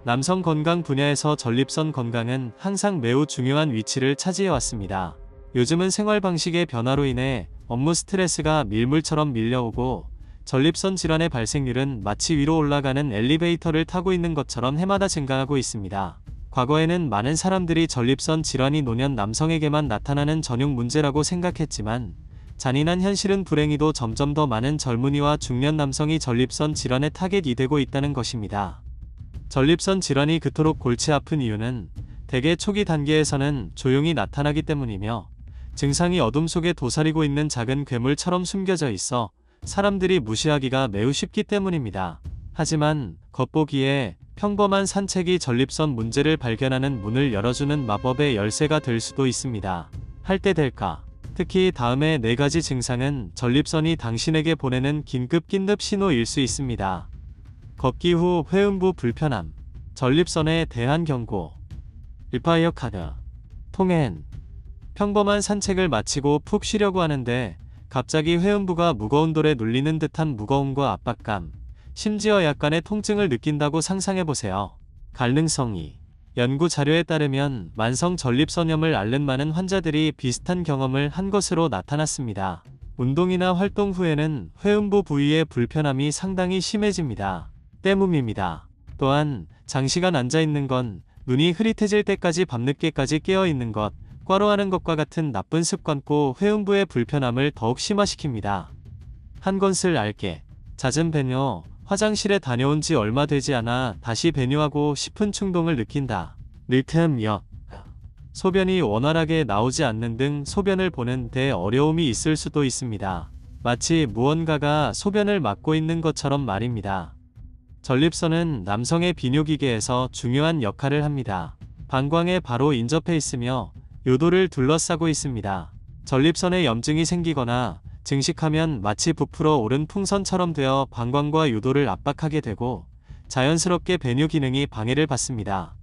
남성 건강 분야에서 전립선 건강은 항상 매우 중요한 위치를 차지해 왔습니다. 요즘은 생활 방식의 변화로 인해 업무 스트레스가 밀물처럼 밀려오고 전립선 질환의 발생률은 마치 위로 올라가는 엘리베이터를 타고 있는 것처럼 해마다 증가하고 있습니다. 과거에는 많은 사람들이 전립선 질환이 노년 남성에게만 나타나는 전용 문제라고 생각했지만 잔인한 현실은 불행히도 점점 더 많은 젊은이와 중년 남성이 전립선 질환의 타겟이 되고 있다는 것입니다. 전립선 질환이 그토록 골치 아픈 이유는 대개 초기 단계에서는 조용히 나타나기 때문이며 증상이 어둠 속에 도사리고 있는 작은 괴물처럼 숨겨져 있어 사람들이 무시하기가 매우 쉽기 때문입니다. 하지만 겉보기에 평범한 산책이 전립선 문제를 발견하는 문을 열어주는 마법의 열쇠가 될 수도 있습니다. 할 때 될까? 특히 다음의 4가지 증상은 전립선이 당신에게 보내는 긴급 신호일 수 있습니다. 걷기 후 회음부 불편함, 전립선에 대한 경고, 리파이어 카드, 통행. 평범한 산책을 마치고 푹 쉬려고 하는데 갑자기 회음부가 무거운 돌에 눌리는 듯한 무거움과 압박감, 심지어 약간의 통증을 느낀다고 상상해보세요. 갈등성이. 연구 자료에 따르면 만성 전립선염을 앓는 많은 환자들이 비슷한 경험을 한 것으로 나타났습니다. 운동이나 활동 후에는 회음부 부위의 불편함이 상당히 심해집니다. 때문입니다. 또한 장시간 앉아있는 건, 눈이 흐릿해질 때까지 밤늦게까지 깨어있는 것, 꽈로하는 것과 같은 나쁜 습관고 회음부의 불편함을 더욱 심화시킵니다. 한 것을 알게. 잦은 배뇨, 화장실에 다녀온 지 얼마 되지 않아 다시 배뇨하고 싶은 충동을 느낀다. 릴템역. 소변이 원활하게 나오지 않는 등 소변을 보는 데 어려움이 있을 수도 있습니다. 마치 무언가가 소변을 막고 있는 것처럼 말입니다. 전립선은 남성의 비뇨기계에서 중요한 역할을 합니다. 방광에 바로 인접해 있으며 요도를 둘러싸고 있습니다. 전립선에 염증이 생기거나 증식하면 마치 부풀어 오른 풍선처럼 되어 방광과 요도를 압박하게 되고 자연스럽게 배뇨 기능이 방해를 받습니다.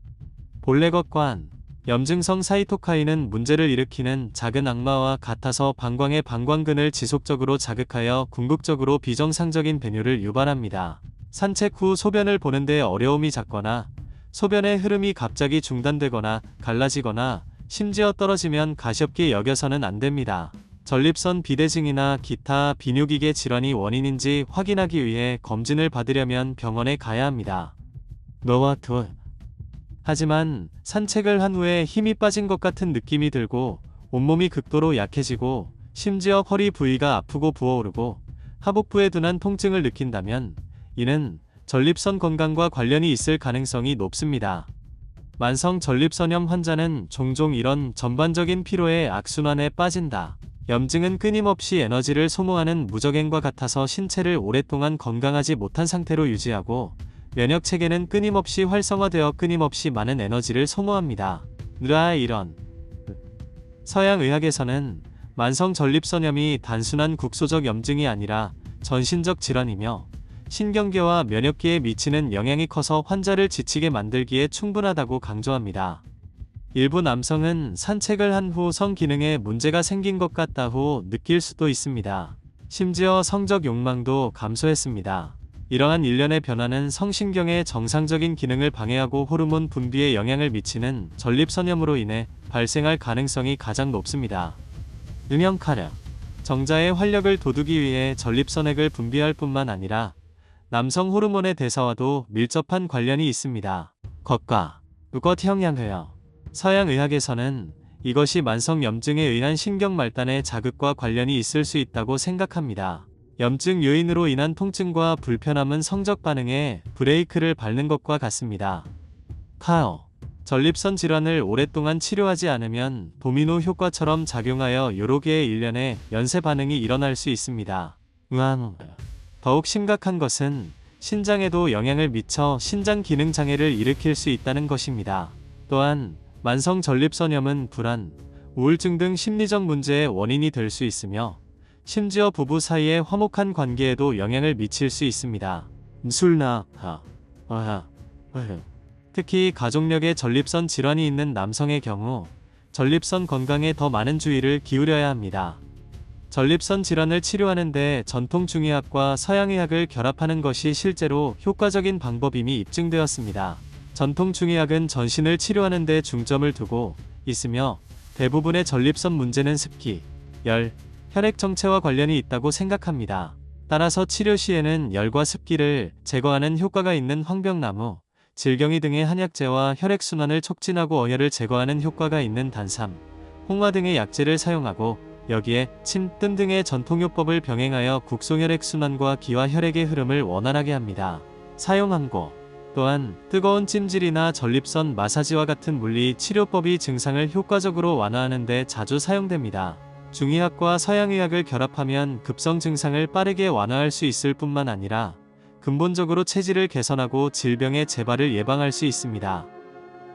볼레겉관. 염증성 사이토카인은 문제를 일으키는 작은 악마와 같아서 방광의 방광근을 지속적으로 자극하여 궁극적으로 비정상적인 배뇨를 유발합니다. 산책 후 소변을 보는데 어려움이 잦거나 소변의 흐름이 갑자기 중단되거나 갈라지거나 심지어 떨어지면 가시없게 여겨서는 안 됩니다. 전립선 비대증이나 기타 비뇨기계 질환이 원인인지 확인하기 위해 검진을 받으려면 병원에 가야 합니다. 너와 둘. 하지만 산책을 한 후에 힘이 빠진 것 같은 느낌이 들고 온몸이 극도로 약해지고 심지어 허리 부위가 아프고 부어오르고 하복부에 둔한 통증을 느낀다면 이는 전립선 건강과 관련이 있을 가능성이 높습니다. 만성 전립선염 환자는 종종 이런 전반적인 피로에 악순환에 빠진다. 염증은 끊임없이 에너지를 소모하는 무적행과 같아서 신체를 오랫동안 건강하지 못한 상태로 유지하고 면역체계는 끊임없이 활성화되어 끊임없이 많은 에너지를 소모합니다. 이런. 서양의학에서는 만성 전립선염이 단순한 국소적 염증이 아니라 전신적 질환이며 신경계와 면역계에 미치는 영향이 커서 환자를 지치게 만들기에 충분하다고 강조합니다. 일부 남성은 산책을 한 후 성기능에 문제가 생긴 것 같다고 느낄 수도 있습니다. 심지어 성적 욕망도 감소했습니다. 이러한 일련의 변화는 성신경의 정상적인 기능을 방해하고 호르몬 분비에 영향을 미치는 전립선염으로 인해 발생할 가능성이 가장 높습니다. 음영카르. 정자의 활력을 돋우기 위해 전립선액을 분비할 뿐만 아니라 남성 호르몬의 대사와도 밀접한 관련이 있습니다. 겉과 우겉 형양해요. 서양의학에서는 이것이 만성 염증에 의한 신경 말단의 자극과 관련이 있을 수 있다고 생각합니다. 염증 요인으로 인한 통증과 불편함은 성적 반응에 브레이크를 밟는 것과 같습니다. 카오. 전립선 질환을 오랫동안 치료하지 않으면 도미노 효과처럼 작용하여 여러 개의 일련의 연쇄 반응이 일어날 수 있습니다. 더욱 심각한 것은 신장에도 영향을 미쳐 신장 기능 장애를 일으킬 수 있다는 것입니다. 또한 만성 전립선염은 불안, 우울증 등 심리적 문제의 원인이 될 수 있으며 심지어 부부 사이의 화목한 관계에도 영향을 미칠 수 있습니다. 특히 가족력에 전립선 질환이 있는 남성의 경우 전립선 건강에 더 많은 주의를 기울여야 합니다. 전립선 질환을 치료하는데 전통 중의학과 서양의학을 결합하는 것이 실제로 효과적인 방법임이 입증되었습니다. 전통 중의학은 전신을 치료하는 데 중점을 두고 있으며 대부분의 전립선 문제는 습기, 열, 혈액 정체와 관련이 있다고 생각합니다. 따라서 치료 시에는 열과 습기를 제거하는 효과가 있는 황병나무, 질경이 등의 한약재와 혈액순환을 촉진하고 어혈을 제거하는 효과가 있는 단삼, 홍화 등의 약재를 사용하고 여기에 침, 뜸 등의 전통요법을 병행하여 국소혈액순환과 기와 혈액의 흐름을 원활하게 합니다. 사용항고 또한 뜨거운 찜질이나 전립선 마사지와 같은 물리 치료법이 증상을 효과적으로 완화하는 데 자주 사용됩니다. 중의학과 서양의학을 결합하면 급성 증상을 빠르게 완화할 수 있을 뿐만 아니라 근본적으로 체질을 개선하고 질병의 재발을 예방할 수 있습니다.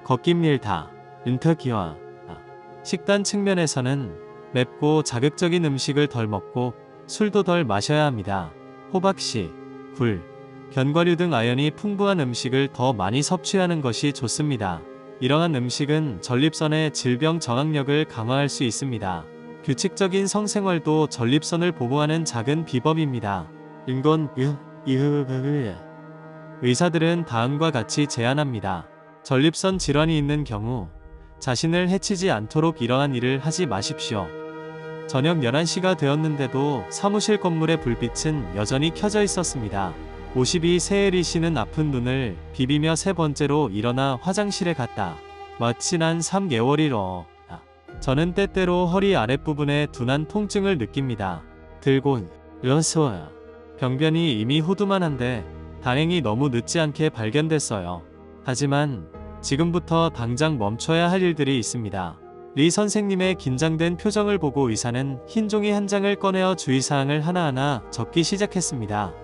걷김일타, 인터기화. 식단 측면에서는 맵고 자극적인 음식을 덜 먹고 술도 덜 마셔야 합니다. 호박씨, 굴, 견과류 등 아연이 풍부한 음식을 더 많이 섭취하는 것이 좋습니다. 이러한 음식은 전립선의 질병 저항력을 강화할 수 있습니다. 규칙적인 성생활도 전립선을 보호하는 작은 비법입니다. 의사들은 다음과 같이 제안합니다. 전립선 질환이 있는 경우 자신을 해치지 않도록 이러한 일을 하지 마십시오. 저녁 11시가 되었는데도 사무실 건물의 불빛은 여전히 켜져 있었습니다. 52세의 리 씨는 아픈 눈을 비비며 세 번째로 일어나 화장실에 갔다. 마침 한 3개월이로 저는 때때로 허리 아랫부분에 둔한 통증을 느낍니다. 들고 일어서요. 병변이 이미 호두만한데 다행히 너무 늦지 않게 발견됐어요. 하지만 지금부터 당장 멈춰야 할 일들이 있습니다. 리 선생님의 긴장된 표정을 보고 의사는 흰 종이 한 장을 꺼내어 주의사항을 하나하나 적기 시작했습니다.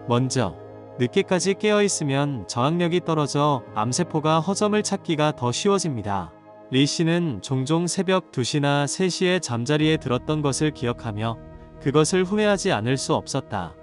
먼저, 늦게까지 깨어있으면 저항력이 떨어져 암세포가 허점을 찾기가 더 쉬워집니다. 리 씨는 종종 새벽 2시나 3시에 잠자리에 들었던 것을 기억하며 그것을 후회하지 않을 수 없었다.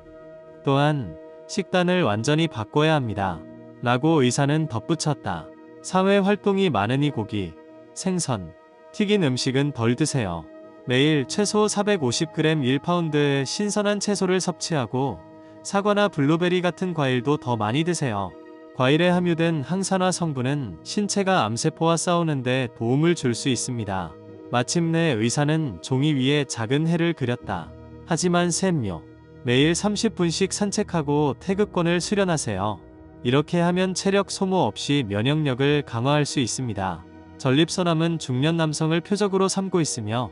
또한 식단을 완전히 바꿔야 합니다. 라고 의사는 덧붙였다. 사회 활동이 많으니 고기, 생선, 튀긴 음식은 덜 드세요. 매일 최소 450g 1파운드의 신선한 채소를 섭취하고 사과나 블루베리 같은 과일도 더 많이 드세요. 과일에 함유된 항산화 성분은 신체가 암세포와 싸우는데 도움을 줄 수 있습니다. 마침내 의사는 종이 위에 작은 해를 그렸다. 하지만 샘요. 매일 30분씩 산책하고 태극권을 수련하세요. 이렇게 하면 체력 소모 없이 면역력을 강화할 수 있습니다. 전립선암은 중년 남성을 표적으로 삼고 있으며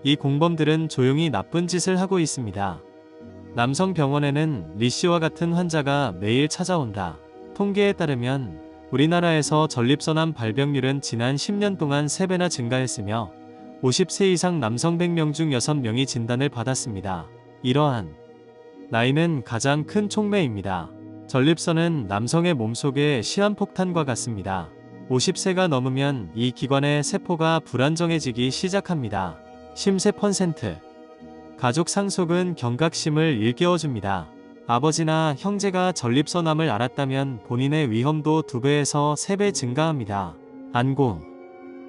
이 공범들은 조용히 나쁜 짓을 하고 있습니다. 남성 병원에는 리 씨와 같은 환자가 매일 찾아온다. 통계에 따르면 우리나라에서 전립선암 발병률은 지난 10년 동안 3배나 증가했으며 50세 이상 남성 100명 중 6명이 진단을 받았습니다. 이러한 나이는 가장 큰 촉매입니다. 전립선은 남성의 몸속의 시한폭탄과 같습니다. 50세가 넘으면 이 기관의 세포가 불안정해지기 시작합니다. 심세 %. 가족 상속은 경각심을 일깨워줍니다. 아버지나 형제가 전립선암을 앓았다면 본인의 위험도 2배에서 3배 증가합니다. 안고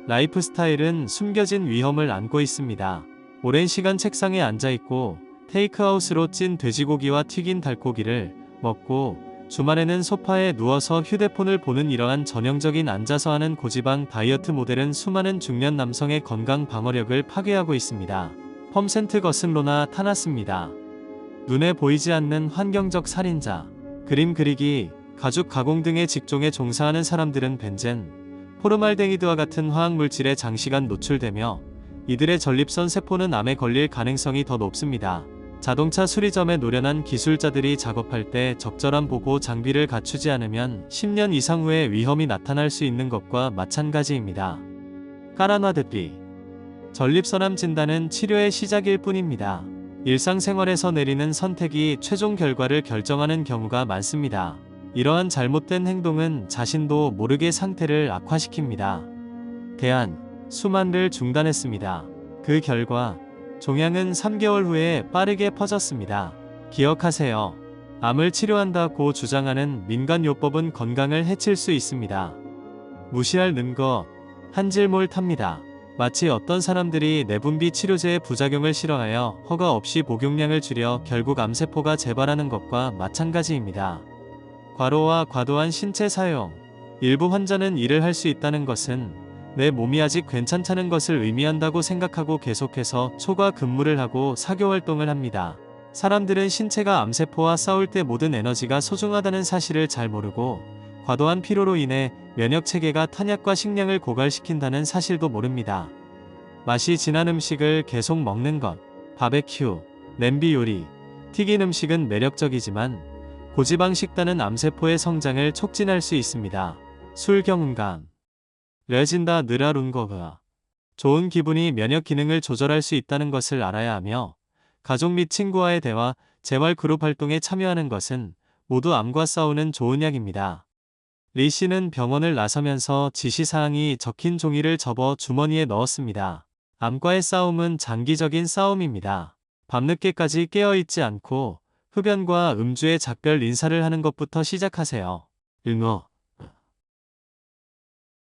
라이프 스타일은 숨겨진 위험을 안고 있습니다. 오랜 시간 책상에 앉아있고 테이크아웃으로 찐 돼지고기와 튀긴 닭고기를 먹고 주말에는 소파에 누워서 휴대폰을 보는 이러한 전형적인 앉아서 하는 고지방 다이어트 모델은 수많은 중년 남성의 건강 방어력을 파괴하고 있습니다. 펌센트 거슬로나 타났습니다. 눈에 보이지 않는 환경적 살인자. 그림 그리기, 가죽 가공 등의 직종에 종사하는 사람들은 벤젠, 포르말데히드와 같은 화학물질에 장시간 노출되며 이들의 전립선 세포는 암에 걸릴 가능성이 더 높습니다. 자동차 수리점에 노련한 기술자들이 작업할 때 적절한 보호 장비를 갖추지 않으면 10년 이상 후에 위험이 나타날 수 있는 것과 마찬가지입니다. 까라나드비. 전립선암 진단은 치료의 시작일 뿐입니다. 일상생활에서 내리는 선택이 최종 결과를 결정하는 경우가 많습니다. 이러한 잘못된 행동은 자신도 모르게 상태를 악화시킵니다. 대안, 수만을 중단했습니다. 그 결과 종양은 3개월 후에 빠르게 퍼졌습니다. 기억하세요. 암을 치료한다고 주장하는 민간요법은 건강을 해칠 수 있습니다. 무시할 것, 한질몰 탑니다. 마치 어떤 사람들이 내분비 치료제의 부작용을 싫어하여 허가 없이 복용량을 줄여 결국 암세포가 재발하는 것과 마찬가지입니다. 과로와 과도한 신체 사용. 일부 환자는 일을 할 수 있다는 것은 내 몸이 아직 괜찮다는 것을 의미한다고 생각하고 계속해서 초과 근무를 하고 사교 활동을 합니다. 사람들은 신체가 암세포와 싸울 때 모든 에너지가 소중하다는 사실을 잘 모르고 과도한 피로로 인해 면역 체계가 탄약과 식량을 고갈시킨다는 사실도 모릅니다. 맛이 진한 음식을 계속 먹는 것, 바베큐, 냄비 요리, 튀긴 음식은 매력적이지만 고지방 식단은 암세포의 성장을 촉진할 수 있습니다. 술 경음감, 레진다 느라룬거가 좋은 기분이 면역 기능을 조절할 수 있다는 것을 알아야 하며 가족 및 친구와의 대화, 재활 그룹 활동에 참여하는 것은 모두 암과 싸우는 좋은 약입니다. 리 씨는 병원을 나서면서 지시사항이 적힌 종이를 접어 주머니에 넣었습니다. 암과의 싸움은 장기적인 싸움입니다. 밤늦게까지 깨어있지 않고 흡연과 음주의 작별 인사를 하는 것부터 시작하세요. 응어.